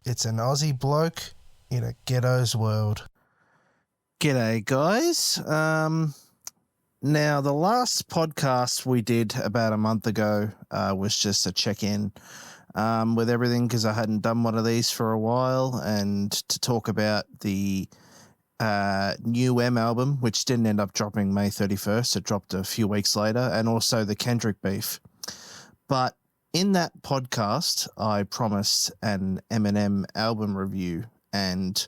It's an Aussie bloke in a ghetto's world. G'day, guys. Now, the last podcast we did about a month ago was just a check-in with everything because I hadn't done one of these for a while, and to talk about the new M album, which didn't end up dropping May 31st. It dropped a few weeks later, and also the Kendrick beef. But in that podcast, I promised an Eminem album review, and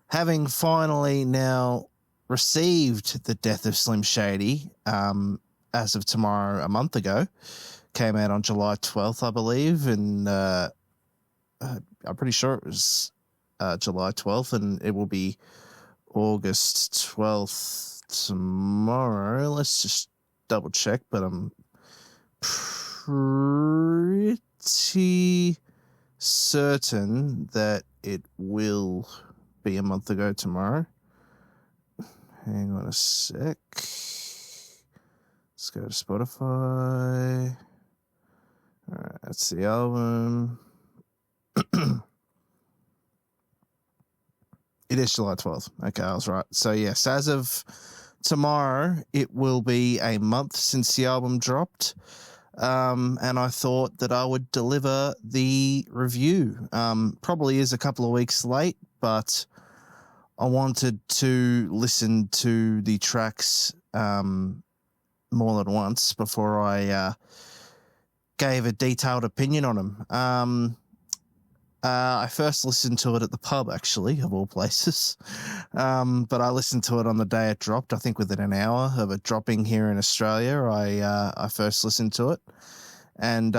having finally now received the Death of Slim Shady as of tomorrow, a month ago, came out on July 12th, I believe, and I'm pretty sure it was July 12th, and it will be August 12th tomorrow. Let's just double check, but I'm pretty certain that it will be a month ago tomorrow. Hang on a sec. Let's go to Spotify. All right, that's the album. It is July 12th. Okay, I was right. So, yes, as of tomorrow, it will be a month since the album dropped. And I thought that I would deliver the review. Probably is a couple of weeks late, but I wanted to listen to the tracks more than once before I gave a detailed opinion on them. I first listened to it at the pub, actually, of all places. But I listened to it on the day it dropped. I think within an hour of it dropping here in Australia, I first listened to it. And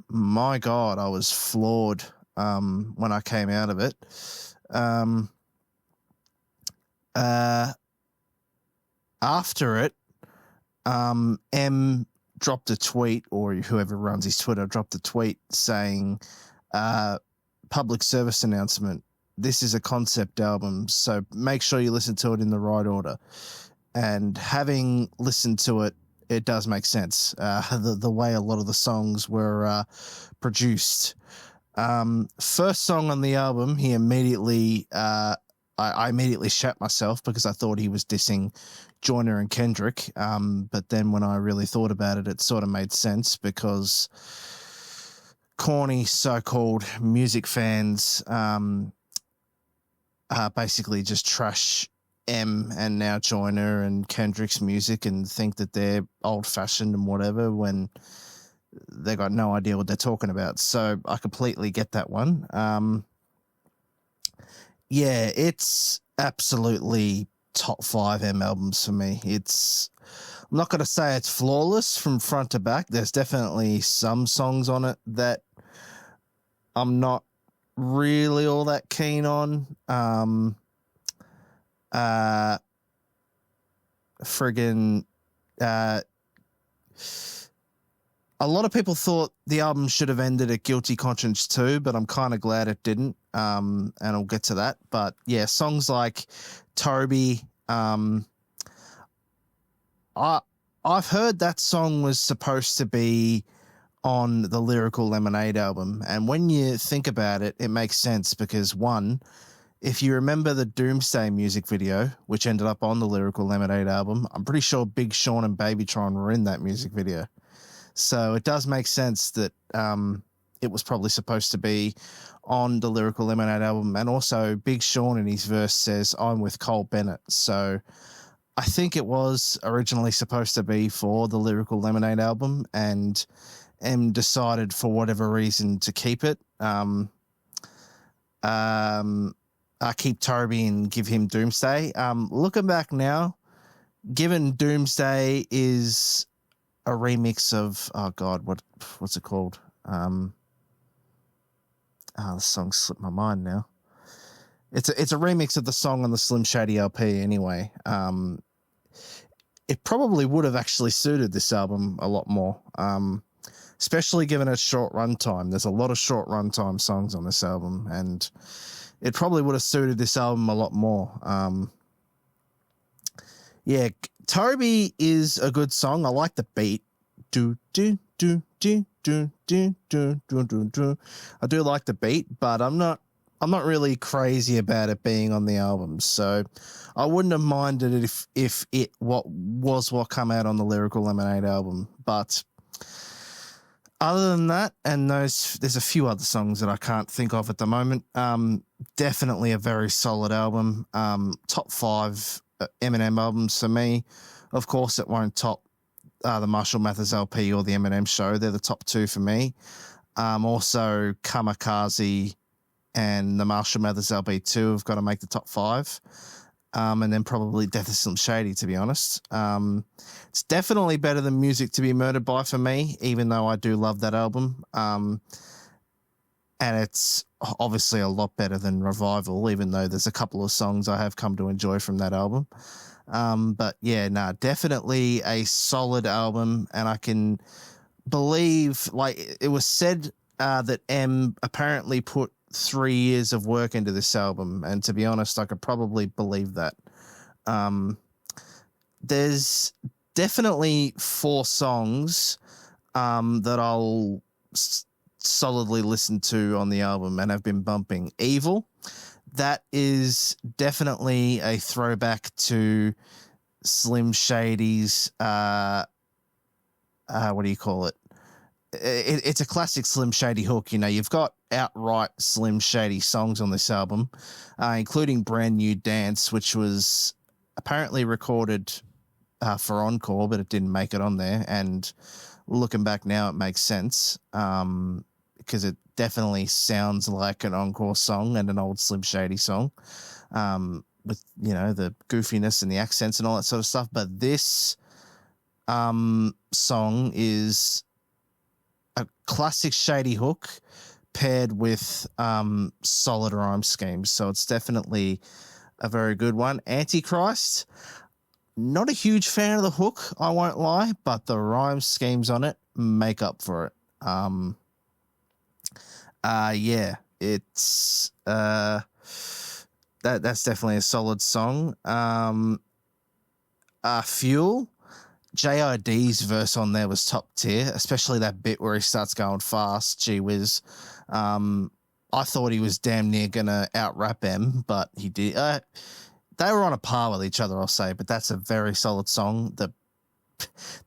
my God, I was floored when I came out of it. After it, M dropped a tweet, or whoever runs his Twitter dropped a tweet saying, public service announcement, this is a concept album, so make sure you listen to it in the right order. And having listened to it, it does make sense, the way a lot of the songs were produced. First song on the album, he immediately I immediately shat myself because I thought he was dissing Joyner and Kendrick, but then when I really thought about it, it sort of made sense because corny so-called music fans basically just trash M and now Joyner and Kendrick's music and think that they're old-fashioned and whatever when they got no idea what they're talking about. So I completely get that one. Yeah, it's absolutely top 5 M albums for me. I'm not going to say it's flawless from front to back. There's definitely some songs on it that I'm not really all that keen on. A lot of people thought the album should have ended at Guilty Conscience 2, but I'm kind of glad it didn't. And I'll get to that. But yeah, songs like Toby, I've heard that song was supposed to be on the Lyrical Lemonade album. And when you think about it, it makes sense because, one, if you remember the Doomsday music video, which ended up on the Lyrical Lemonade album, I'm pretty sure Big Sean and Babytron were in that music video. So it does make sense that it was probably supposed to be on the Lyrical Lemonade album. And also Big Sean in his verse says, "I'm with Cole Bennett." So I think it was originally supposed to be for the Lyrical Lemonade album, and M decided for whatever reason to keep it. I keep Toby and give him Doomsday. Looking back now, given Doomsday is a remix of, oh God, what's it called? The song slipped my mind now. It's a remix of the song on the Slim Shady LP anyway. It probably would have actually suited this album a lot more, especially given its short runtime. There's a lot of short runtime songs on this album, and it probably would have suited this album a lot more. Yeah, Toby is a good song. I like the beat. Do, do, do, do, I do like the beat, but I'm not really crazy about it being on the album. So I wouldn't have minded it if it what come out on the Lyrical Lemonade album. But other than that, and there's a few other songs that I can't think of at the moment. Definitely a very solid album. Top 5 Eminem albums for me. Of course, it won't top the Marshall Mathers LP or the Eminem Show. They're the top 2 for me. Also, Kamikaze and the Marshall Mathers LP 2 have got to make the top 5. And then probably Death of Slim Shady, to be honest. It's definitely better than Music to Be Murdered By for me, even though I do love that album. And it's obviously a lot better than Revival, even though there's a couple of songs I have come to enjoy from that album. But yeah, definitely a solid album. And I can believe, like, it was said that M apparently put 3 years of work into this album, and to be honest, I could probably believe that. There's definitely 4 songs that I'll solidly listen to on the album and have been bumping. Evil, that is definitely a throwback to Slim Shady's what do you call it? It's a classic Slim Shady hook. You know, you've got outright Slim Shady songs on this album, including Brand New Dance, which was apparently recorded for Encore, but it didn't make it on there. And looking back now, it makes sense because it definitely sounds like an Encore song and an old Slim Shady song with, you know, the goofiness and the accents and all that sort of stuff. But this song is a classic Shady hook paired with solid rhyme schemes. So it's definitely a very good one. Antichrist, not a huge fan of the hook, I won't lie, but the rhyme schemes on it make up for it. Yeah, it's that's definitely a solid song. Fuel, JID's verse on there was top tier, especially that bit where he starts going fast. Gee whiz. I thought he was damn near going to out-rap M, but he did. They were on a par with each other, I'll say, but that's a very solid song.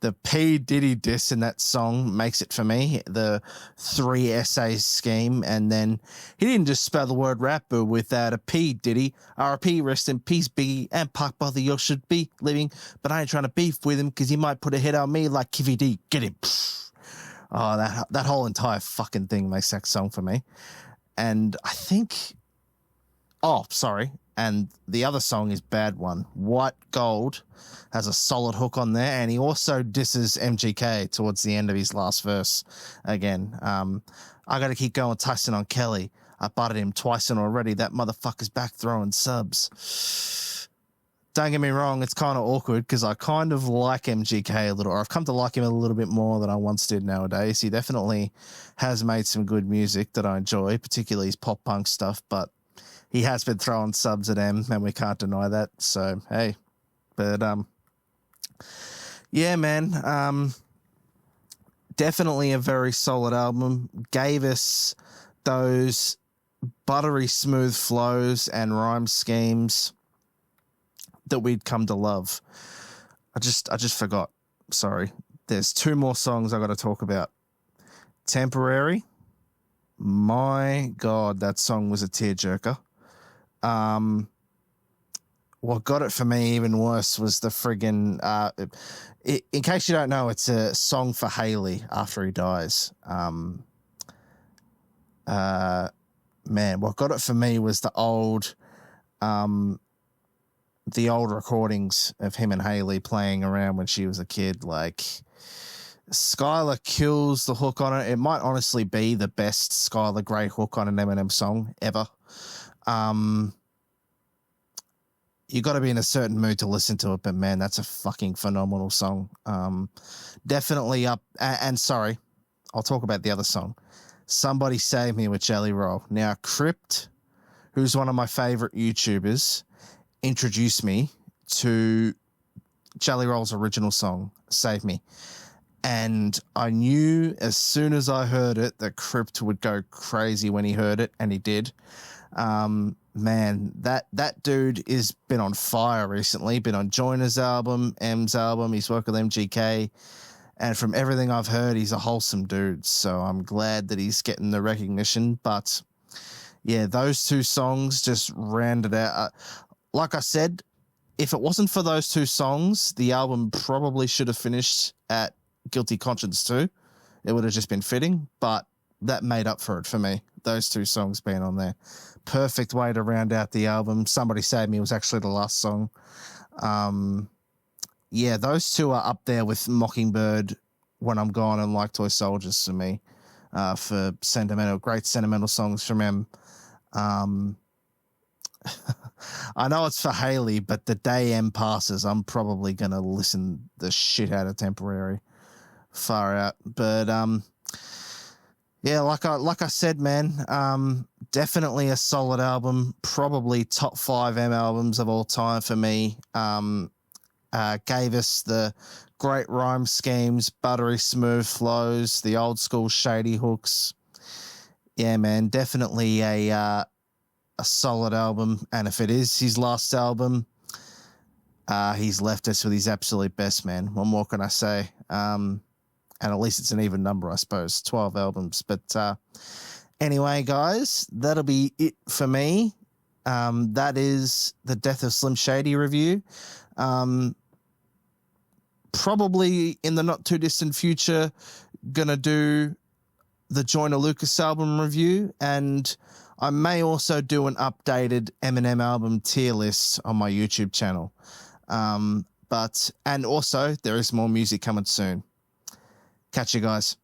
The P. Diddy diss in that song makes it for me. The 3 essays scheme, and then he didn't just spell the word rapper without a P. Diddy. RP, rest in peace, Biggie, and Pac Brother, you should be living, but I ain't trying to beef with him because he might put a hit on me like Kiffy D. Get him. Oh, that whole entire fucking thing makes that song for me. And I think... Oh, sorry. And the other song is Bad One. White Gold has a solid hook on there, and he also disses MGK towards the end of his last verse. Again, I got to keep going Tyson on Kelly. I butted him twice in already. That motherfucker's back throwing subs. Don't get me wrong, it's kind of awkward because I kind of like MGK a little, or I've come to like him a little bit more than I once did nowadays. He definitely has made some good music that I enjoy, particularly his pop punk stuff, but he has been throwing subs at M, and we can't deny that. So, hey. But, yeah, man. Definitely a very solid album. Gave us those buttery smooth flows and rhyme schemes that we'd come to love. I just forgot. Sorry. There's 2 more songs I got to talk about. Temporary. My God, that song was a tearjerker. What got it for me even worse was the friggin' in case you don't know, it's a song for Haley after he dies. Man, what got it for me was the old recordings of him and Haley playing around when she was a kid. Like, Skylar kills the hook on it. It might honestly be the best Skylar Grey hook on an Eminem song ever. You got to be in a certain mood to listen to it, but man, that's a fucking phenomenal song. Definitely up. And sorry, I'll talk about the other song. Somebody Save Me with Jelly Roll. Now, Crypt, who's one of my favorite YouTubers, introduced me to Jelly Roll's original song, Save Me. And I knew as soon as I heard it that Crypt would go crazy when he heard it, and he did. Man, that dude is been on fire recently. Been on Joyner's album, M's album. He's worked with MGK. And from everything I've heard, he's a wholesome dude. So I'm glad that he's getting the recognition. But yeah, those two songs just rounded out. Like I said, if it wasn't for those two songs, the album probably should have finished at Guilty Conscience 2. It would have just been fitting, but that made up for it for me. Those two songs being on there. Perfect way to round out the album. Somebody Save Me was actually the last song. Yeah, those two are up there with Mockingbird, When I'm Gone, and Like Toy Soldiers for me, for great sentimental songs from him. I know it's for Haley, but the day M passes, I'm probably going to listen the shit out of Temporary. Far out. But, yeah, like I said, man, definitely a solid album. Probably top 5 M albums of all time for me. Gave us the great rhyme schemes, buttery smooth flows, the old school shady hooks. Yeah, man, definitely a solid album. And if it is his last album, he's left us with his absolute best, man. What more can I say? And at least it's an even number, I suppose, 12 albums. But anyway, guys, that'll be it for me. That is the Death of Slim Shady review. Probably in the not too distant future, gonna do the Joyner Lucas album review, and I may also do an updated Eminem album tier list on my YouTube channel. And also there is more music coming soon. Catch you guys.